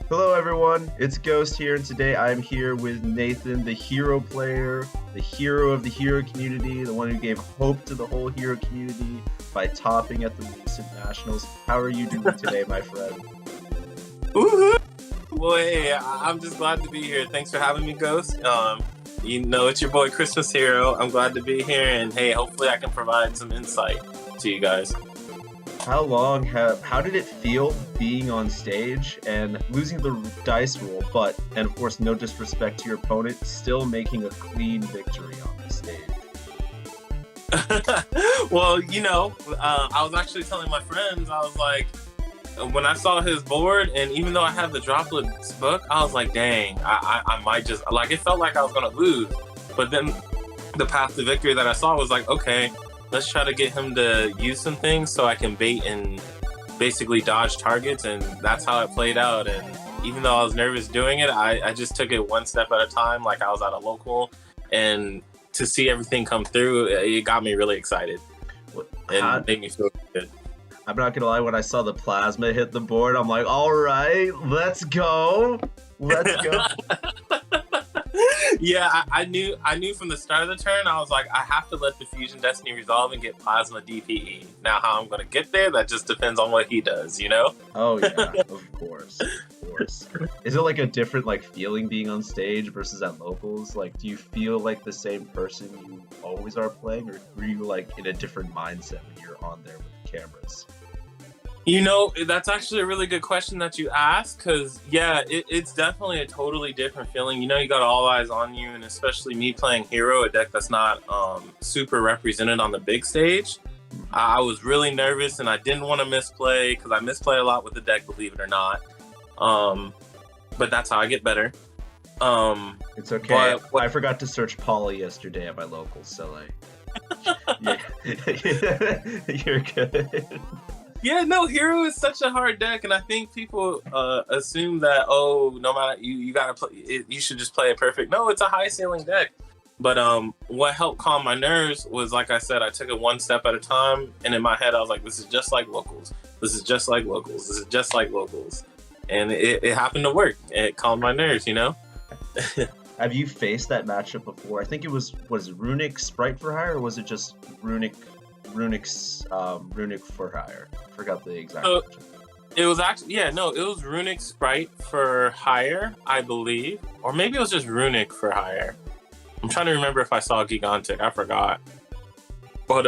Hello, everyone. It's Ghost here, and today I'm here with Nathan, the hero player, the hero of the hero community, the one who gave hope to the whole hero community by topping at the recent nationals. How are you doing today, my friend? Woohoo! Boy, I'm just glad to be here. Thanks for having me, Ghost. You know, it's your boy Christmas Hero. I'm glad to be here, and hey, hopefully I can provide some insight to you guys. How did it feel being on stage and losing the dice roll, and of course, no disrespect to your opponent, still making a clean victory on the stage? Well, I was actually telling my friends, I was like, when I saw his board, and even though I had the droplets book, I was like, dang, I might just, like, it felt like I was going to lose. But then the path to victory that I saw was like, okay, let's try to get him to use some things so I can bait and basically dodge targets, and that's how it played out. And even though I was nervous doing it, I just took it one step at a time, like I was at a local, and to see everything come through, it got me really excited and made me feel good. I'm not gonna lie, when I saw the plasma hit the board, I'm like, all right, let's go. Let's go. Yeah, I knew from the start of the turn, I was like, I have to let the Fusion Destiny resolve and get Plasma DPE. Now, how I'm going to get there, that just depends on what he does, you know? Oh, yeah, of course. Of course. Is it like a different feeling being on stage versus at locals? Like, do you feel like the same person you always are playing, or were you in a different mindset when you're on there with the cameras? You know, that's actually a really good question that you ask, because, yeah, it's definitely a totally different feeling. You know, you got all eyes on you, and especially me playing Hero, a deck that's not super represented on the big stage. I was really nervous, and I didn't want to misplay, because I misplay a lot with the deck, believe it or not. But that's how I get better. It's okay. I forgot to search Poly yesterday at my locals, so, yeah. You're good. Yeah, no, Hero is such a hard deck, and I think people assume that, no matter you gotta play it, you should just play it perfect. No, it's a high ceiling deck. But what helped calm my nerves was, like I said, I took it one step at a time, and in my head I was like, this is just like locals. This is just like locals. This is just like locals. And it happened to work. It calmed my nerves, you know? Have you faced that matchup before? I think it was Runic Sprite for hire, or was it just Runic for hire? I forgot the exact matchup. It was actually, it was Runic Sprite for hire, I believe. Or maybe it was just Runic for hire. I'm trying to remember if I saw Gigantic. I forgot. But,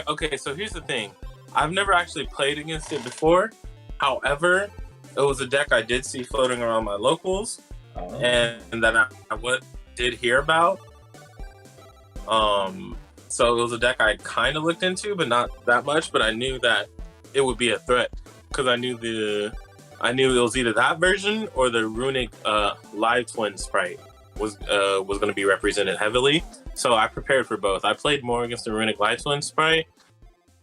okay, so here's the thing. I've never actually played against it before. However, it was a deck I did see floating around my locals, and that I did hear about. So it was a deck I kind of looked into, but not that much. But I knew that it would be a threat, because I knew it was either that version or the Runic Live Twin Sprite was going to be represented heavily. So I prepared for both. I played more against the Runic Live Twin Sprite,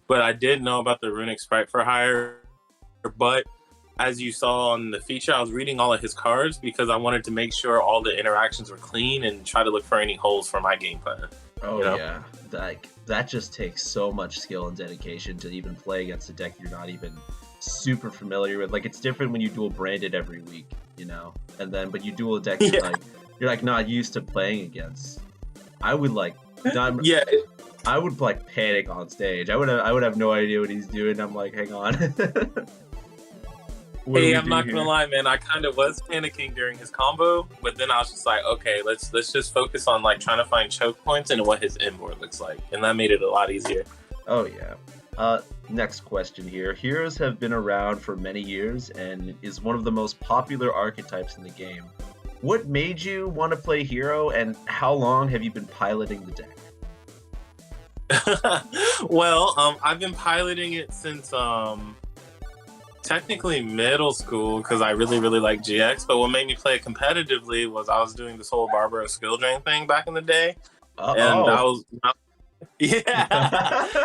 but I did know about the Runic Sprite for hire. But as you saw on the feature, I was reading all of his cards because I wanted to make sure all the interactions were clean and try to look for any holes for my game plan. Oh, yeah. That just takes so much skill and dedication to even play against a deck you're not even super familiar with. It's different when you dual brand it every week, you know? But you dual a deck you're not used to playing against. I would I would panic on stage. I would have no idea what he's doing. I'm like, hang on. Hey, I'm not gonna lie, man. I kind of was panicking during his combo, but then I was just like, okay, let's just focus on trying to find choke points and what his inboard looks like, and that made it a lot easier. Oh yeah. Next question here. Heroes have been around for many years and is one of the most popular archetypes in the game. What made you want to play Hero, and how long have you been piloting the deck? Well, I've been piloting it since technically middle school, because I really, really like GX. But what made me play it competitively was I was doing this whole Barbaro skill drain thing back in the day. And I was,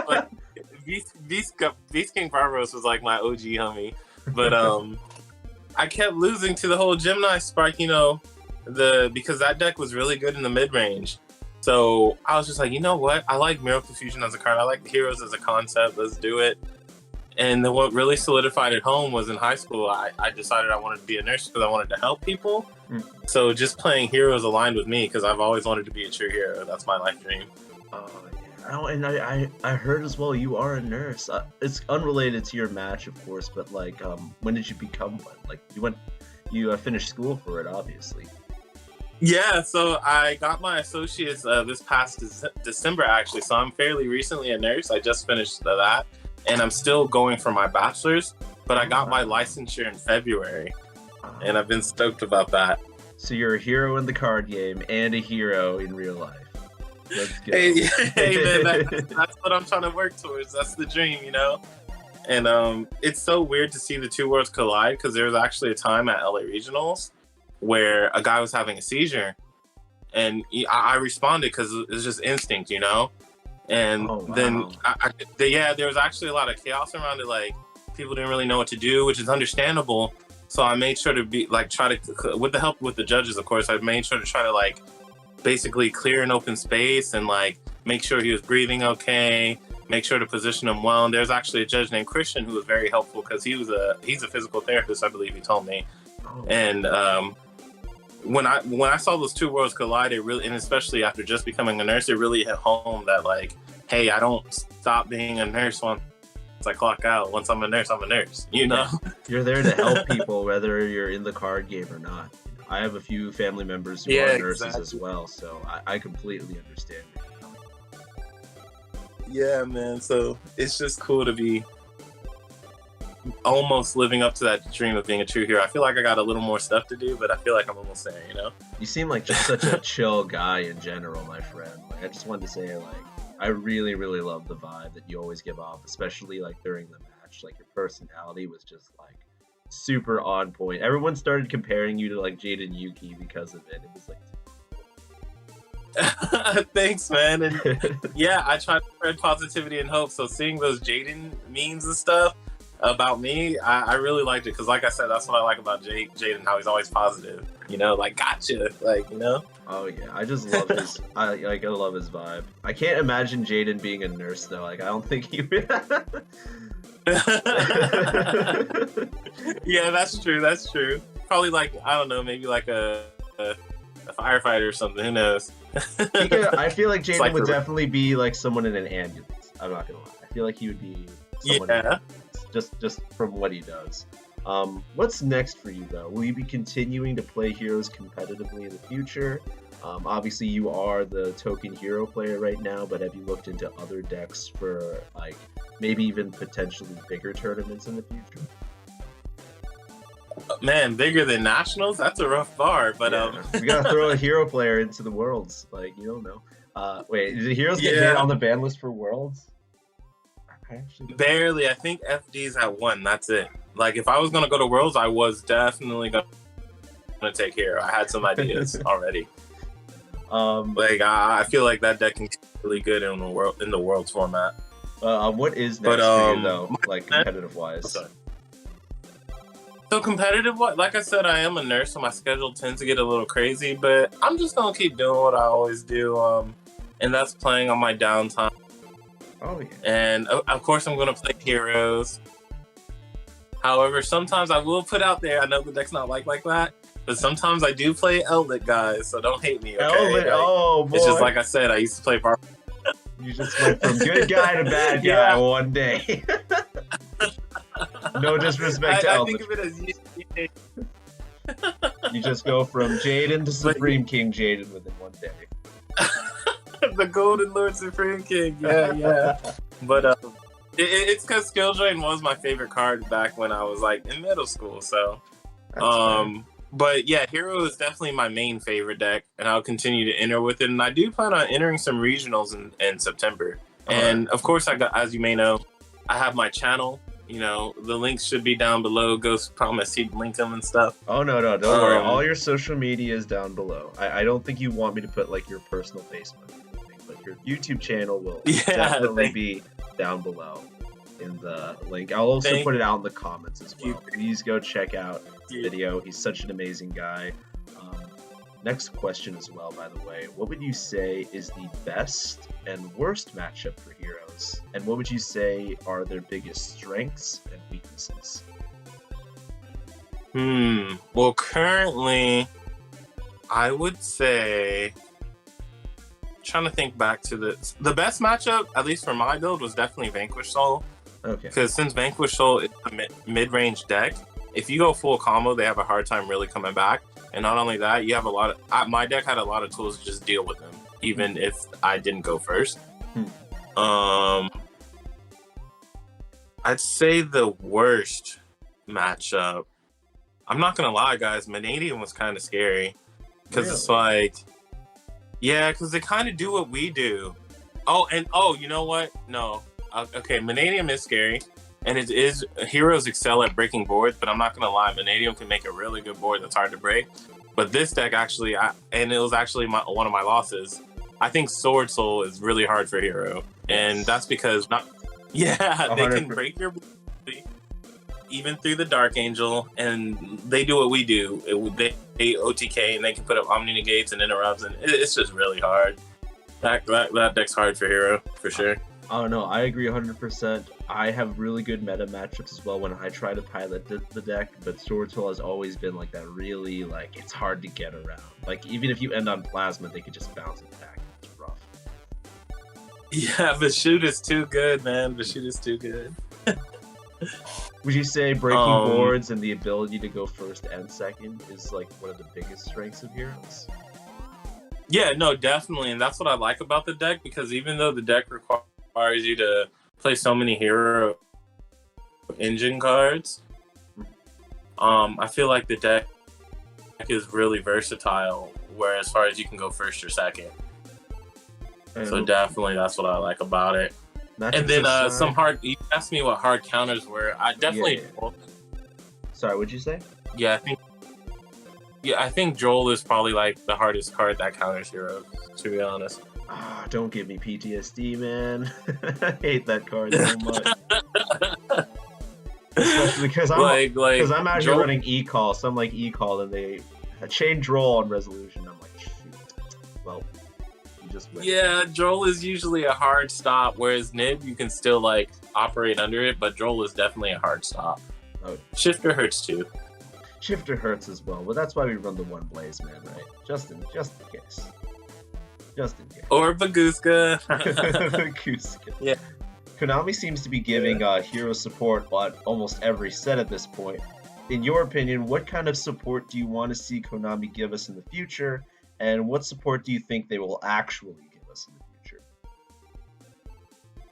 but Beast King Barbaros was my OG homie. But I kept losing to the whole Gemini Spark, because that deck was really good in the mid range. So I was just like, you know what? I like Miracle Fusion as a card. I like Heroes as a concept. Let's do it. And then what really solidified it home was in high school. I decided I wanted to be a nurse because I wanted to help people. So just playing heroes aligned with me because I've always wanted to be a true hero. That's my life dream. Oh, yeah. Oh, and I heard as well you are a nurse. It's unrelated to your match, of course, but like, when did you become one? Like, you finished school for it, obviously. Yeah, so I got my associates this past December, actually. So I'm fairly recently a nurse. I just finished that, and I'm still going for my bachelor's. But I got my licensure in February, and I've been stoked about that. So you're a hero in the card game and a hero in real life. Let's go. Hey man, that's what I'm trying to work towards. That's the dream, you know? And it's so weird to see the two worlds collide because there was actually a time at LA Regionals where a guy was having a seizure, and I responded because it's just instinct, you know? And then, there was actually a lot of chaos around it. Like, people didn't really know what to do, which is understandable. So I made sure to be like, try to, with the help with the judges, of course, I made sure to try to like basically clear an open space and like make sure he was breathing okay, make sure to position him well. And there's actually a judge named Christian who was very helpful because he's a physical therapist, I believe he told me. And when I saw those two worlds collide, it really, and especially after just becoming a nurse, it really hit home that like, hey, I don't stop being a nurse once I clock out. Once I'm a nurse, you know? You're there to help people, whether you're in the card game or not. I have a few family members who are nurses as well, so I completely understand it. Yeah, man. So it's just cool to be almost living up to that dream of being a true hero. I feel like I got a little more stuff to do, but I feel like I'm almost there, you know? You seem like just such a chill guy in general, my friend. Like, I just wanted to say, like, I really, really love the vibe that you always give off, especially like during the match. Like, your personality was just like super on point. Everyone started comparing you to like Jaden Yuki because of it. It was like thanks, man. And yeah, I try to spread positivity and hope. So seeing those Jaden memes and stuff about me, I really liked it because, like I said, that's what I like about Jaden, how he's always positive. You know, like, gotcha, like, you know. Oh yeah, I just love his. I love his vibe. I can't imagine Jaden being a nurse though. Like, I don't think he would. Yeah, that's true. That's true. Probably like, I don't know, maybe like a firefighter or something. Who knows? I feel like Jaden would definitely be like someone in an ambulance. I'm not gonna lie. I feel like he would be someone in an ambulance, just from what he does. What's next for you though? Will you be continuing to play heroes competitively in the future? Obviously you are the token hero player right now, but have you looked into other decks for like maybe even potentially bigger tournaments in the future? Man, bigger than nationals? That's a rough bar, but we gotta throw a hero player into the worlds. Like, you don't know. Wait, did heroes get hit on the ban list for worlds? Barely. I think FD's at 1. That's it. Like, if I was gonna go to worlds, I was definitely gonna take hero. I had some ideas already. Like, I feel like that deck can be really good in the worlds format. What is next for you though, like competitive wise? So competitive, like I said, I am a nurse, so my schedule tends to get a little crazy, but I'm just gonna keep doing what I always do, and that's playing on my downtime. Oh yeah. And of course, I'm gonna play heroes. However, sometimes I will put out there, I know the deck's not like that, but sometimes I do play Eldritch, guys, so don't hate me, okay? Eldritch, oh boy. It's just like I said, I used to play Bar. You just went from good guy to bad guy one day. No disrespect to Eldritch. I think of it as you just go from Jaden to Supreme King Jaden within one day. The Golden Lord Supreme King, yeah. But it's because Skill Drain was my favorite card back when I was like in middle school. So, but yeah, Hero is definitely my main favorite deck, and I'll continue to enter with it. And I do plan on entering some regionals in September. And of course, as you may know, I have my channel. You know, the links should be down below. Ghost promised he'd link them and stuff. Oh, no, don't worry. All your social media is down below. I don't think you want me to put, like, your personal Facebook or anything, but your YouTube channel will definitely be down below in the link. I'll also put it out in the comments as well. Please go check out the video. He's such an amazing guy. Next question as well, by the way. What would you say is the best and worst matchup for heroes? And what would you say are their biggest strengths and weaknesses? Well, currently, I would say, trying to think back to the best matchup, at least for my build, was definitely Vanquish Soul. Okay. Because since Vanquish Soul is a mid-range deck, if you go full combo, they have a hard time really coming back. And not only that, you have a lot of... my deck had a lot of tools to just deal with them, even if I didn't go first. I'd say the worst matchup... I'm not going to lie, guys. Vanadium was kind of scary. Because it's like... Yeah, because they kind of do what we do. Oh, you know what? No. Okay, Vanadium is scary. And it is... Heroes excel at breaking boards, but I'm not going to lie. Vanadium can make a really good board that's hard to break. But this deck actually... and it was actually one of my losses. I think Sword Soul is really hard for Hero. And that's because... they can break your board even through the Dark Angel, and they do what we do. They OTK, and they can put up Omni Negates and Interrupts, and it's just really hard. That deck's hard for Hero, for sure. Oh no, I agree 100%. I have really good meta matchups as well when I try to pilot the deck, but Sword Soul has always been like that really, like, it's hard to get around. Like, even if you end on Plasma, they could just bounce it back. It's rough. Yeah, Vashut is too good, man. Vashut is too good. Would you say breaking boards and the ability to go first and second is like one of the biggest strengths of Heroes? Yeah, no, definitely. And that's what I like about the deck, because even though the deck requires you to play so many Hero engine cards, I feel like the deck is really versatile, where as far as you can go first or second. So definitely that's what I like about it. And then some hard... You asked me what hard counters were. I definitely... Yeah. Sorry, what'd you say? Yeah, I think Joel is probably like the hardest card that counters Hero, to be honest. Ah, don't give me PTSD, man. I hate that card so much. Especially because I'm out here running E-Call, so I'm like E-Call, and they chain Droll on Resolution. I'm like, shoot. Well, you just win. Yeah, Droll is usually a hard stop, whereas Nib, you can still like operate under it, but Droll is definitely a hard stop. Oh. Shifter hurts too. Shifter hurts as well, but that's why we run the one Blaze Man, right? Just in case. Just in case. Or Baguska. Baguska. Yeah. Konami seems to be giving hero support on almost every set at this point. In your opinion, what kind of support do you want to see Konami give us in the future, and what support do you think they will actually give us in the future?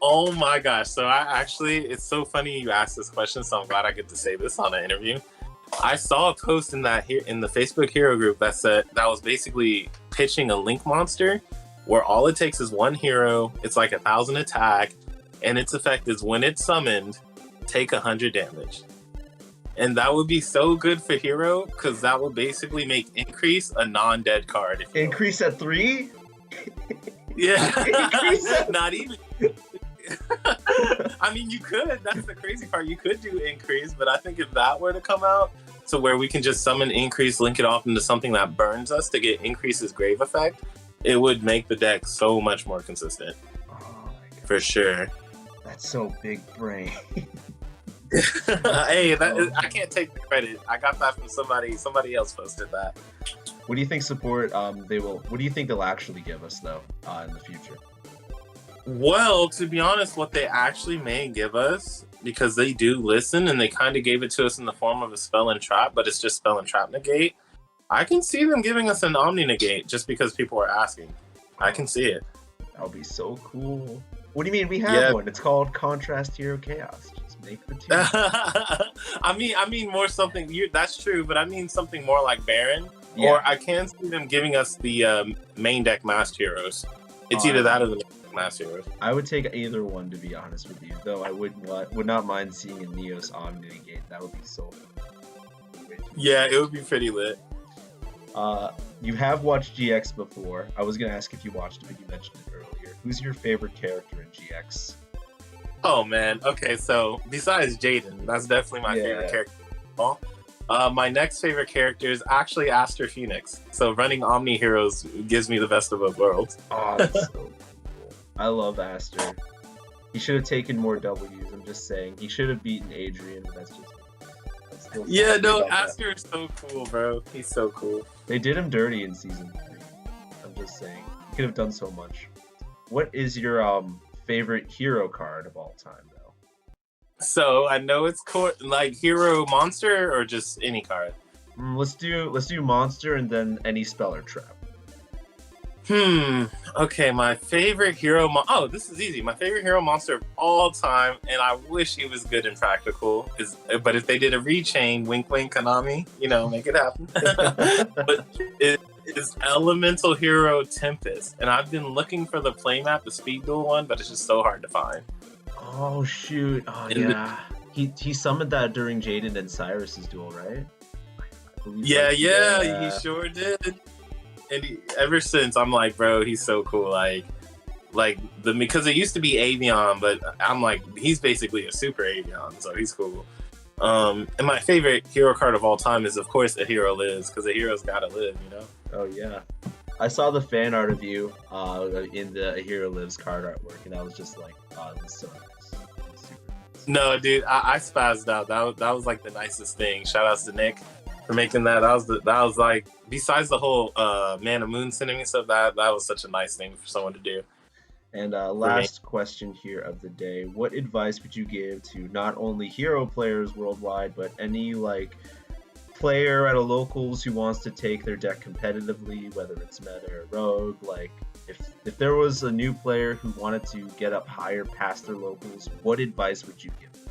Oh my gosh! So it's so funny you asked this question. So I'm glad I get to say this on an interview. I saw a post in the Facebook Hero group that was basically pitching a Link monster, where all it takes is one hero. It's like 1,000 attack, and its effect is when it's summoned, take 100 damage. And that would be so good for Hero, because that would basically make Increase a non-dead card. Increase at 3? Yeah. Not even. I mean, you could. That's the crazy part. You could do Increase, but I think if that were to come out, so where we can just summon Increase, link it off into something that burns us to get Increase's Grave effect, it would make the deck so much more consistent. Oh my God. For sure. That's so big brain. Hey, I can't take the credit. I got that from somebody. Somebody else posted that. What do you think support what do you think they'll actually give us though in the future? Well, to be honest, what they actually may give us, because they do listen, and they kind of gave it to us in the form of a Spell and Trap, but it's just Spell and Trap negate. I can see them giving us an Omni negate just because people are asking. I can see it. That would be so cool. What do you mean? We have one. It's called Contrast Hero Chaos. Just make the two. I mean more something. That's true, but I mean something more like Baron. Yeah. Or I can see them giving us the main deck Masked Heroes. It's either that or the Masked Heroes. I would take either one, to be honest with you. Though I would not mind seeing a Neos Omni negate. That would be so fun. Yeah, it would be pretty lit. You have watched GX before. I was gonna ask if you watched it, but you mentioned it earlier. Who's your favorite character in GX? Oh man, okay, so besides Jaden, that's definitely my favorite character. My next favorite character is actually Aster Phoenix. So running Omni Heroes gives me the best of both worlds. Oh, that's so cool. I love Aster. He should have taken more W's. I'm just saying. He should have beaten Adrian, but that's still Yeah, no, about that. Aster is so cool, bro. He's so cool. They did him dirty in season 3. I'm just saying. He could have done so much. What is your favorite hero card of all time, though? So I know it's like hero monster or just any card. Let's do monster and then any spell or trap. Okay, my favorite hero. Oh, this is easy. My favorite hero monster of all time, and I wish he was good and practical. But if they did a rechain, wink, wink, Konami, make it happen. But it is Elemental Hero Tempest, and I've been looking for the playmat, the speed duel one, but it's just so hard to find. Oh shoot! Oh yeah, he summoned that during Jaden and Cyrus's duel, right? Yeah, he sure did. And ever since, I'm like, bro, he's so cool. Because it used to be Avion, but I'm like, he's basically a super Avion, so he's cool. And my favorite hero card of all time is, of course, A Hero Lives, because a hero's gotta live, Oh yeah, I saw the fan art of you in the A Hero Lives card artwork, and I was just like, oh, this is so nice. Super nice. No, dude, I spazzed out. That was like the nicest thing. Shout outs to Nick for making that. That was like, besides the whole Man of Moon sending me stuff, that was such a nice thing for someone to do. And last question here of the day: what advice would you give to not only hero players worldwide, but any player at a locals who wants to take their deck competitively, whether it's meta or rogue? If there was a new player who wanted to get up higher past their locals, what advice would you give them?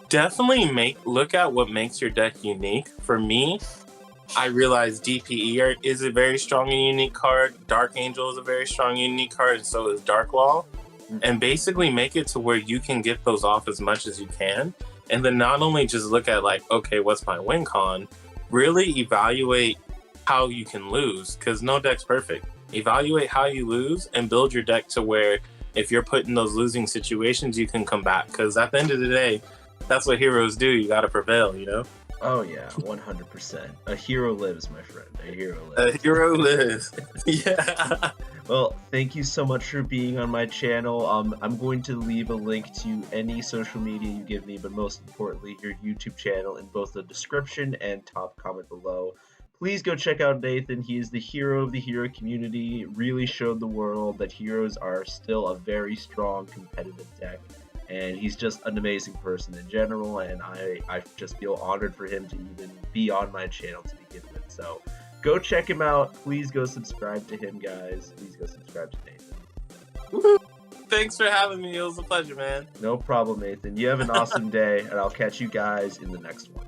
Definitely look at what makes your deck unique. For me, I realize DPE is a very strong and unique card. Dark Angel is a very strong and unique card, and so is Dark Wall. And basically make it to where you can get those off as much as you can. And then not only just look at okay, what's my win con? Really evaluate how you can lose, because no deck's perfect. Evaluate how you lose and build your deck to where if you're put in those losing situations, you can come back. Because at the end of the day, that's what heroes do. You got to prevail, Oh yeah, 100%. A hero lives, my friend. A hero lives. A hero lives. Yeah. Well, thank you so much for being on my channel. I'm going to leave a link to any social media you give me, but most importantly, your YouTube channel in both the description and top comment below. Please go check out Nathan. He is the hero of the hero community. Really showed the world that heroes are still a very strong competitive deck. And he's just an amazing person in general, and I just feel honored for him to even be on my channel to begin with. So go check him out. Please go subscribe to him, guys. Please go subscribe to Nathan. Woo-hoo. Thanks for having me. It was a pleasure, man. No problem, Nathan. You have an awesome day, and I'll catch you guys in the next one.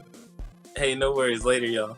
Hey, no worries. Later, y'all.